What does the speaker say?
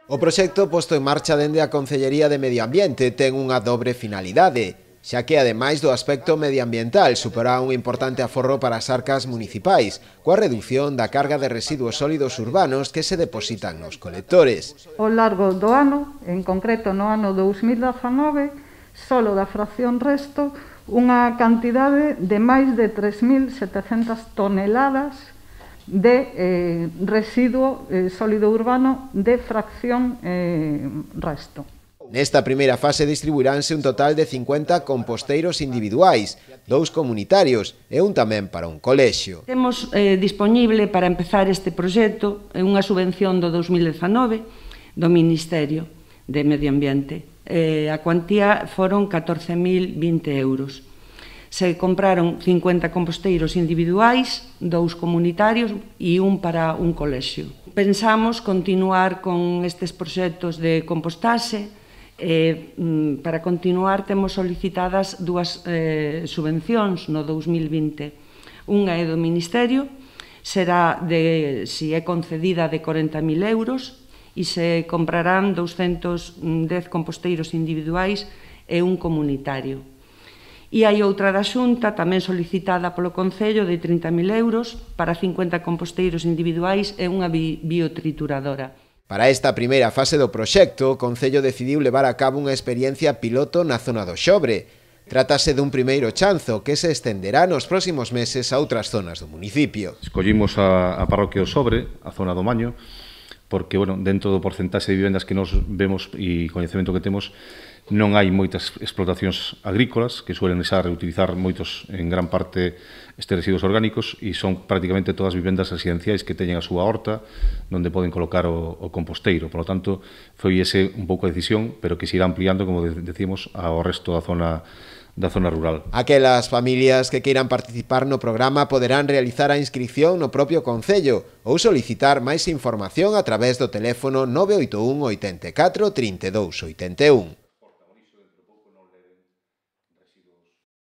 O proxecto posto en marcha dende a Concellería de Medio Ambiente ten unha dobre finalidade, xa que ademais do aspecto medioambiental suporá un importante aforro para as arcas municipais, coa reducción da carga de residuos sólidos urbanos que se depositan nos colectores. Ao largo do ano, en concreto no ano 2019, solo da fracción resto, unha cantidade de máis de 3.700 toneladas de residuo sólido urbano de fracción resto. Nesta primeira fase distribuiránse un total de 50 composteiros individuais, 2 comunitarios e un tamén para un colexio. Temos dispoñible para empezar este proxecto unha subvención do 2019 do Ministerio de Medio Ambiente. A cuantía foron 14.020 euros. Se compraron 50 composteiros individuais, 2 comunitarios e un para un colexio. Pensamos continuar con estes proxectos de compostaxe. Para continuar temos solicitadas 2 subvencións no 2020. Unha é do Ministerio, será, se é concedida, de 40.000 euros e se comprarán 210 composteiros individuais e un comunitario. E hai outra da Xunta, tamén solicitada polo Concello, de 30.000 euros para 50 composteiros individuais e unha biotrituradora. Para esta primeira fase do proxecto, o Concello decidiu levar a cabo unha experiencia piloto na zona do Xobre. Trátase dun primeiro chanzo que se estenderá nos próximos meses a outras zonas do municipio. Escollimos a parroquia do Xobre, a zona do Maño, porque, dentro do porcentaxe de vivendas que nos vemos e coñecemento que temos, non hai moitas explotacións agrícolas que suelen reutilizar moitos, en gran parte, estes residuos orgánicos e son prácticamente todas vivendas residenciais que teñen a súa horta onde poden colocar o composteiro. Por lo tanto, foi ese un pouco a decisión, pero que se irá ampliando, como decíamos, ao resto da zona rural. Aquelas familias que queiran participar no programa poderán realizar a inscripción no propio Concello ou solicitar máis información a través do teléfono 981 84 32 81.